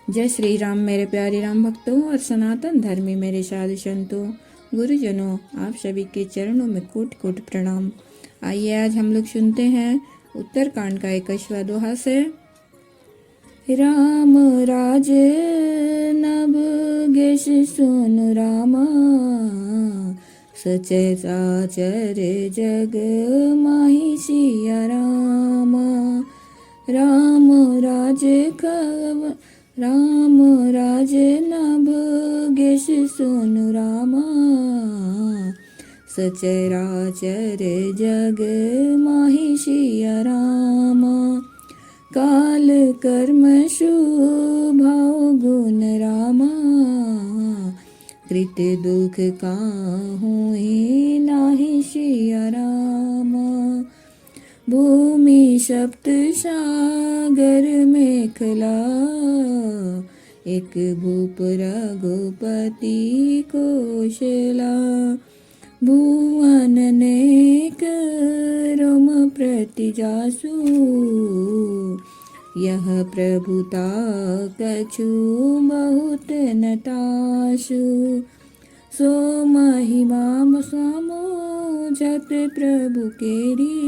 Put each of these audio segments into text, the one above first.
जय श्री राम मेरे प्यारे राम भक्तों और सनातन धर्मी मेरे साधु संतों, गुरुजनों, आप सभी के चरणों में कोट कोट प्रणाम। आइए आज हम लोग सुनते हैं उत्तरकांड का 21वां दोहा से। राम राज नभ गेश सुन रामा, सच साचर जग माही सिया रामा। राम राज नभ गेश सुन रामा, सचराचर जग माही सिया रामा। काल कर्म शुभाव गुण रामा, कृत दुख काहू ही नाही सिया रामा। भूमि सप्त सागर मेखला, एक भूप रघुपति कौशला। भुवन नेक रोम प्रति जासु, यह प्रभुता कछु बहुत नतासु। सो महिमा समोझत प्रभु केरी,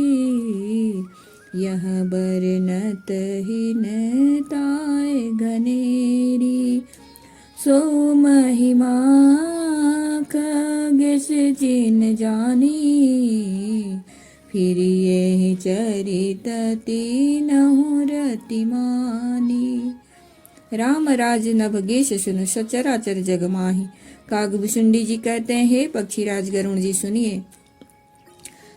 यह बरनत ही नताय घनेरी। सो महिमा खगेश जिन जानी, फिर ये चरित तीनहु रति मानी। राम राज नभ गेश सुनु, सचराचर जग माही। कागभूषुंडी जी कहते हैं, हे पक्षीराज गरुण जी सुनिए।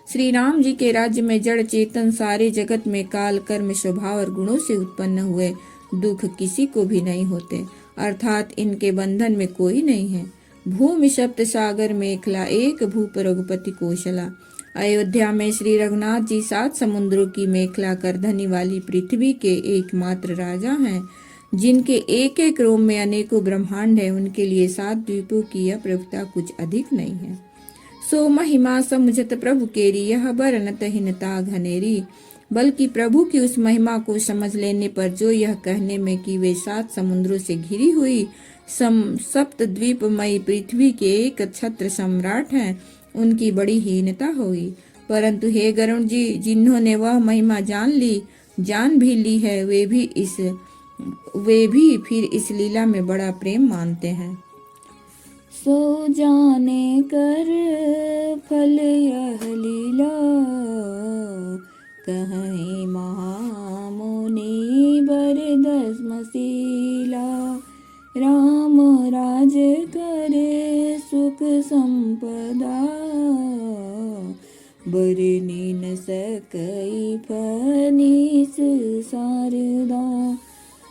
श्री राम जी के राज्य में जड़ चेतन सारे जगत में काल कर्म स्वभाव और गुणों से उत्पन्न हुए दुख किसी को भी नहीं होते, अर्थात इनके बंधन में कोई नहीं है। भूमि सप्त सागर मेखला, एक भूप रघुपति कौशला। अयोध्या में श्री रघुनाथ जी 7 समुद्रों की मेखला कर धनी वाली पृथ्वी के एकमात्र राजा हैं, जिनके एक एक रोम में अनेकों ब्रह्मांड है। उनके लिए 7 द्वीपों की यह प्रभुता कुछ अधिक नहीं है। सो महिमा समुझत प्रभु केरी, यह बरनत हिनता घनेरी। बल्कि प्रभु की उस महिमा को समझ लेने पर जो यह कहने में कि वे 7 समुद्रों से घिरी हुई सप्त द्वीपमयी पृथ्वी के एक छत्र सम्राट हैं, उनकी बड़ी हीनता होगी। परंतु हे गरुण जी, जिन्होंने वह महिमा जान भी ली है, वे भी फिर इस लीला में बड़ा प्रेम मानते हैं। सो जाने कर फल यह लीला, कहीं महामुनि बर दसमशीला। राम राज करे सुख संपदा, बरनी न सकई फनीस शारदा।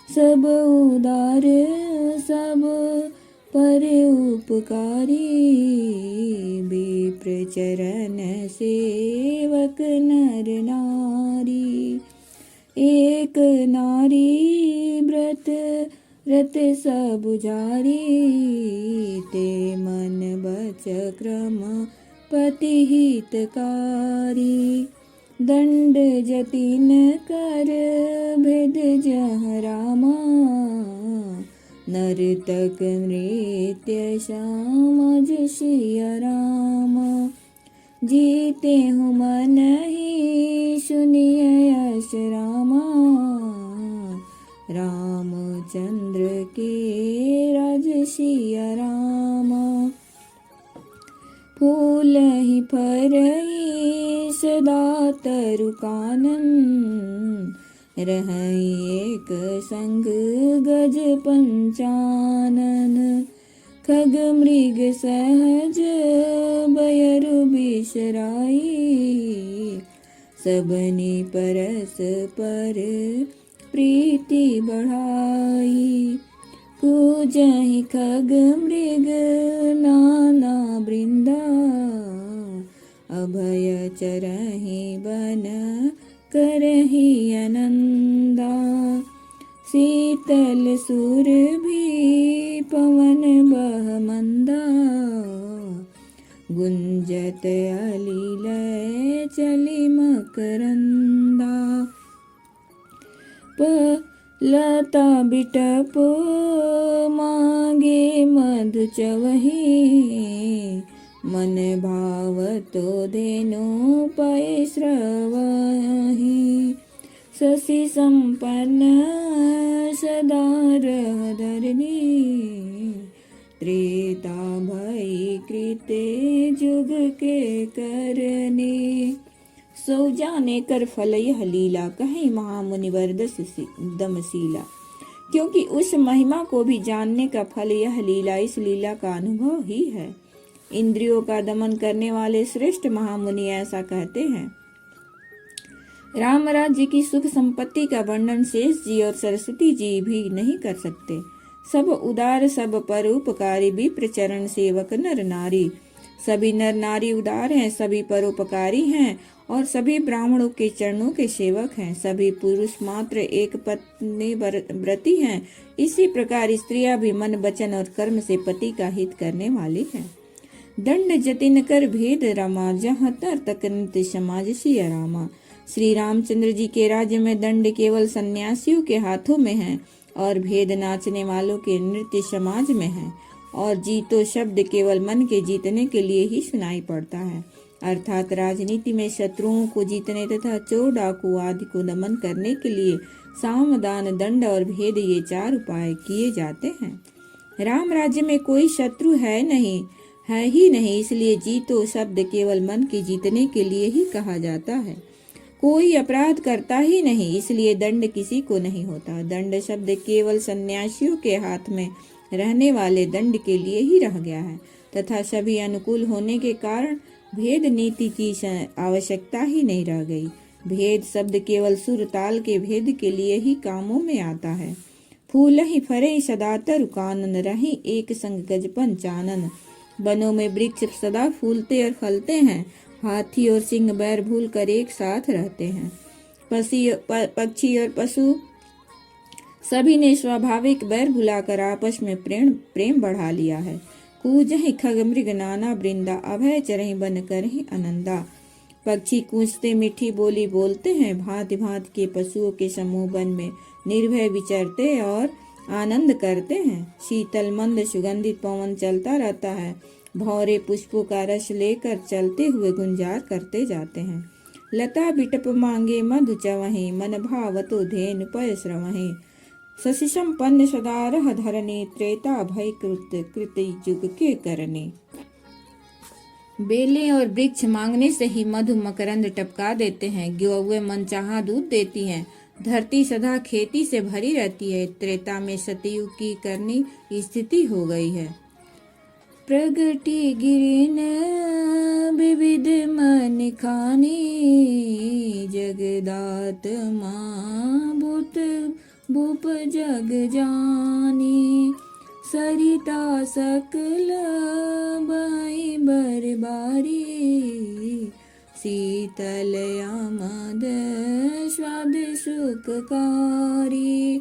सब उदार सब पर उपकारी, विप्र चरण सेवक नर नारी। एक नारी व्रत सब जारी, ते मन बच क्रम पति हितकारी। दंड जतिन कर भेद जह रामा, नर्तक नृत्य समझ सिया रामा। जीते हूँ मन ही सुनिए यश रामा, रामचंद्र के राज सिया रामा। फूल ही फर ही सदा तरु कानन, रहई एक संग गज पंचानन। खग मृग सहज बयरु बिसराई, सबनी परस पर प्रीति बढ़ाई। पूजहि खग मृग नाना वृंदा, अभय चरहि बन करहि आनंदा। शीतल सुर भी पवन बह मंदा, गुंजत अलील चली मकरंदा। लता बिटप मांगे मधु चवही, मन भावतो धेनु पै स्रवहि। शशि संपन्न सदा रहधरनी, त्रेता भई कृते जुग के करने। सो जाने कर फल यह लीला, कहीं महामुनिवर दमशीला। क्योंकि उस महिमा को भी जानने का फल यह लीला, इस लीला का अनुभव ही है। इंद्रियों का दमन करने वाले श्रेष्ठ महामुनि ऐसा कहते हैं। राम राज्य की सुख संपत्ति का वर्णन शेष जी और सरस्वती जी भी नहीं कर सकते। सब उदार सब परोपकारी, विप्र चरण सेवक नर नारी। सभी नर नारी उदार हैं, सभी परोपकारी हैं और सभी ब्राह्मणों के चरणों के सेवक हैं। सभी पुरुष मात्र एक पत्नी व्रती हैं। इसी प्रकार स्त्रियां भी मन वचन और कर्म से पति का हित करने वाली हैं। दंड जतिन कर भेद रमा, जहाँ तर तक नित्य समाज सिया रामा। श्री रामचंद्र जी के राज्य में दंड केवल सन्यासियों के हाथों में है और भेद नाचने वालों के नृत्य समाज में है। और जीतो शब्द केवल मन के जीतने के लिए ही सुनाई पड़ता है। अर्थात राजनीति में शत्रुओं को जीतने तथा चोर डाकू आदि को दमन करने के लिए साम दान दंड और भेद, ये 4 उपाय किए जाते हैं। राम राज्य में कोई शत्रु है ही नहीं, इसलिए जीतो शब्द केवल मन के जीतने के लिए ही कहा जाता है। कोई अपराध करता ही नहीं, इसलिए दंड किसी को नहीं होता। दंड शब्द केवल सन्यासियों के हाथ में रहने वाले दंड के लिए ही रह गया है तथा सभी अनुकूल होने के कारण भेद नीति की आवश्यकता ही नहीं रह गई। भेद शब्द केवल सुर ताल के भेद के लिए ही कामों में आता है। फूल ही फरे सदा तरु कानन, रही एक संग गजपन चानन। वनों में वृक्ष सदा फूलते और फलते हैं। हाथी और सिंह बैर भूल कर एक साथ रहते हैं। पक्षी और पशु सभी ने स्वाभाविक बैर भुलाकर आपस में प्रेम बढ़ा लिया है। कूजहि खग मृग नाना वृंदा, अभय चरहि बन करहि आनंदा। पक्षी कूजते मीठी बोली बोलते हैं। भांति भांति के पशुओं के समूह वन में निर्भय विचरते और आनंद करते हैं। शीतल मंद सुगंधित पवन चलता रहता है। भौरे पुष्पों का रस लेकर चलते हुए गुंजार करते जाते हैं। लता बिटप मांगे मधु चवहि, मन भावतो धेनु पय स्रवहि। शशि संपन्न सदा रह धरनी, त्रेता भय कृत युग के करने। बेलें और वृक्ष मांगने से ही मधु मकरंद टपका देते हैं। गौएं मनचाहा दूध देती हैं। धरती सदा खेती से भरी रहती है। त्रेता में सतयुग की करनी स्थिति हो गई है। प्रगति गिरिन विविध मन खानी, जगदात माँ भूत भूप जग जानी। सरिता सकल बाई बरबारी, शीतल आमद स्वाद सुखकारी।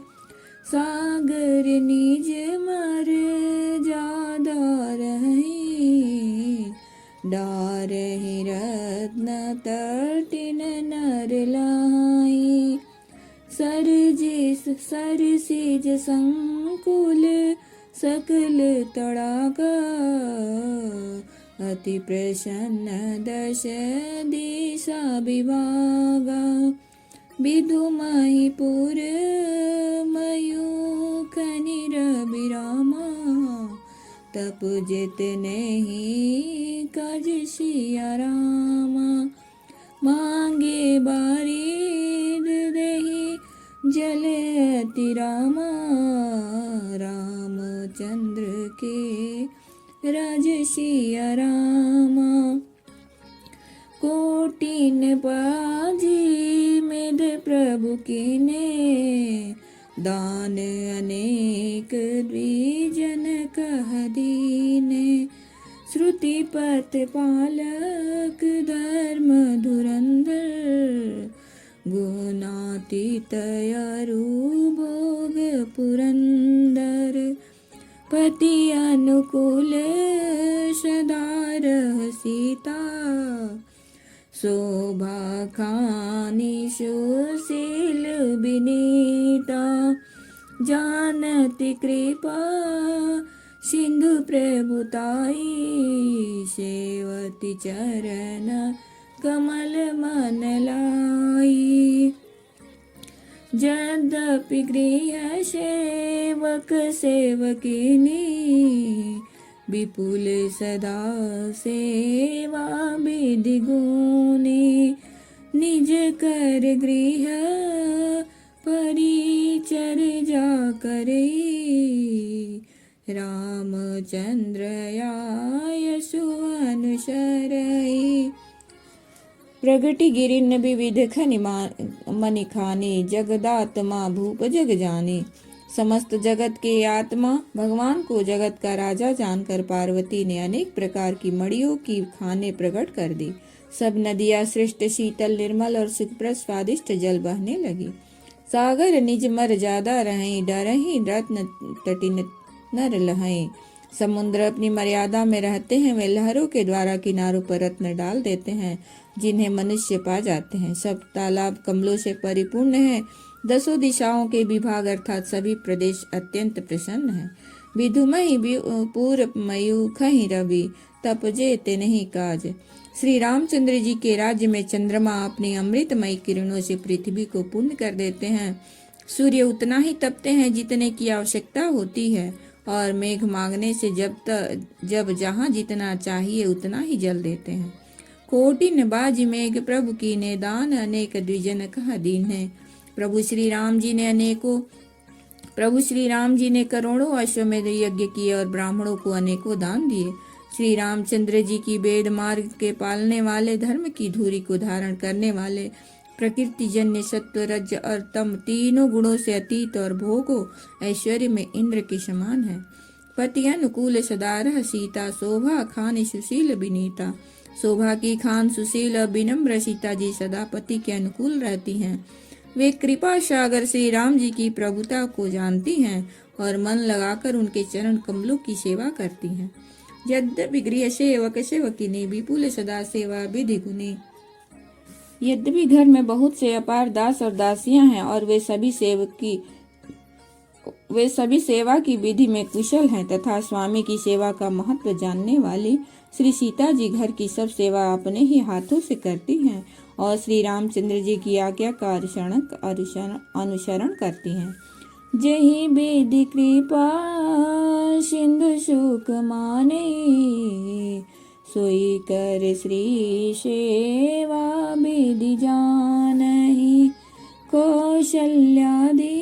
सागर निज मर जादा रही, डारहि रत्न तटिन नर लाई। सरसिज संकुल सकल तड़ागा, अति प्रसन्न दश दिशा विभागा। विधुमहीपुर मयूख निरविरामा, तप जितने ही काज सिया रामा। मांगे बारिद देहि जल अति रामा, रामचंद्र के राज सिया रामा। कोटिन बाजी मेद प्रभु कीने, दान अनेक द्विजन कह दीने। श्रुति पथ पालक धर्म धुरंधर, गुणातीत अरु भोग पुरंदर। पति अनुकूल सदा रह सीता, शोभा खानी सुशील विनीता। जानती कृपा सिंधु प्रभुताई, सेवती चरण कमल मन लाई। यद्यपि गृह सेवक सेवकिनी, विपुल सदा सेवा विधि गुणी। निज कर गृह परिचर्या करे, रामचंद्र यशु अनुसरई। प्रगति गिरिन विविध खनि मनि खानी, जगदात्मा भूप जग जानी। समस्त जगत के आत्मा भगवान को जगत का राजा जानकर पार्वती ने अनेक प्रकार की मड़ियों की खाने प्रकट कर दी। सब नदियां सृष्ट शीतल निर्मल और सुखप्रद स्वादिष्ट जल बहने लगी। सागर निज मर ज्यादा रहें, डरहि रत्न तटिन नर लहें। समुद्र अपनी मर्यादा में रहते हैं, वे लहरों के द्वारा किनारों पर रत्न डाल देते हैं, जिन्हें मनुष्य पा जाते हैं। सब तालाब कमलों से परिपूर्ण है, दसों दिशाओं के विभाग अर्थात सभी प्रदेश अत्यंत प्रसन्न है। विधुमहि पूरमयु खहि रवि, तप जेते नहीं काज। श्री रामचंद्र जी के राज्य में चंद्रमा अपनी अमृतमयी किरणों से पृथ्वी को पूर्ण कर देते हैं। सूर्य उतना ही तपते हैं जितने की आवश्यकता होती है, और मेघ मांगने से जब जहाँ जितना चाहिए उतना ही जल देते हैं। कोटिन बाज मेघ प्रभु की ने दान, अनेक द्विजन कहा दीन है। प्रभु श्री राम जी ने करोड़ों अश्वमेध यज्ञ किए और ब्राह्मणों को अनेकों दान दिए। श्री रामचंद्र जी की वेद मार्ग के पालने वाले, धर्म की धुरी को धारण करने वाले, प्रकृति जन्य सत्व रज और तम तीनों गुणों से अतीत और भोगो ऐश्वर्य में इंद्र के समान है। पति अनुकूल सदारह सीता, शोभा खान सुशील विनीता। शोभा की खान सुशील और विनम्र सीता जी सदा पति के अनुकूल रहती हैं। वे कृपा सागर श्री राम जी की प्रभुता को जानती हैं और मन लगाकर उनके चरण कमलों की सेवा करती हैं। यद्यपि गृह सेवक सेवकिनी, विपुल सदा सेवा विधि गुणी। यद्यपि घर में बहुत से अपार दास और दासियां हैं और वे सभी सेवा की विधि में कुशल हैं तथा स्वामी की सेवा का महत्व जानने वाली श्री सीता जी घर की सब सेवा अपने ही हाथों से करती हैं और श्री रामचंद्र जी की आज्ञा का अनुसरण करती हैं। जही विधि कृपा सिंधु सुख माने, सोई कर श्री सेवा विधि जानहि। कौशल्यादि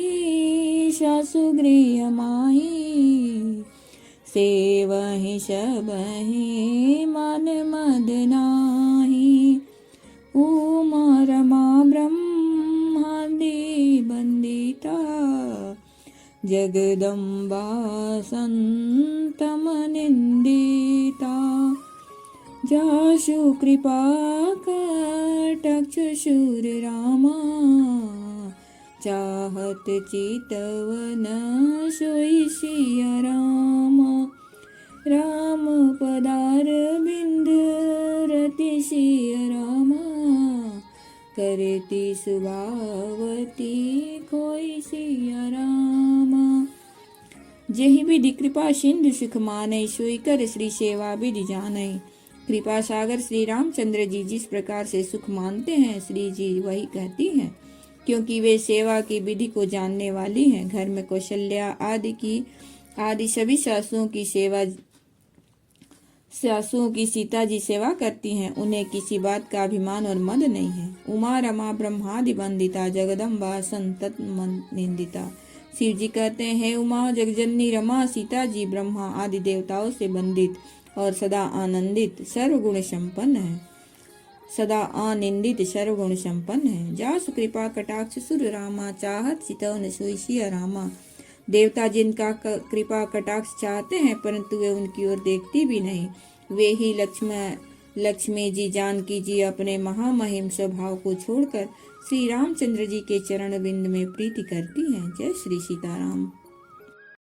सासु गृह माही, सेवहि सबहि मन मद नाही। उमा रमा ब्रह्मादि बंदिता, जगदम्बा संतम निंदिता। जासु कृपा कटाक्ष शूर रामा, चाहत चितवन सोई सिया रामा। राम पदार बिंद रति सिया रामा, करती सुभावती कोई सिया रामा। जही विधि कृपा सिंधु सुख मानै, सोई कर श्री सेवा विधि जानै। कृपा सागर श्री रामचंद्र जी जिस प्रकार से सुख मानते हैं, श्री जी वही कहती हैं, क्योंकि वे सेवा की विधि को जानने वाली हैं। घर में कौशल्या आदि सभी सासुओं की सीता जी सेवा करती हैं। उन्हें किसी बात का अभिमान और मद नहीं है। उमा रमा ब्रह्मादि वंदिता, जगदम्बा संतत निंदिता। शिव जी कहते हैं, उमा जगजननी रमा सीता जी ब्रह्मा आदि देवताओं से वंदित और सदा आनंदित सर्वगुण संपन्न है, सदा आनंदित सर्वगुण संपन्न है। जासु कृपा कटाक्ष सुर रामा, चाहत चितवन सोई सिया रामा। देवता जिनका कृपा कटाक्ष चाहते हैं परंतु वे उनकी ओर देखती भी नहीं, वे ही लक्ष्मी जी जानकी जी अपने महामहिम स्वभाव को छोड़कर श्री रामचंद्र जी के चरण बिंद में प्रीति करती हैं। जय श्री सीताराम।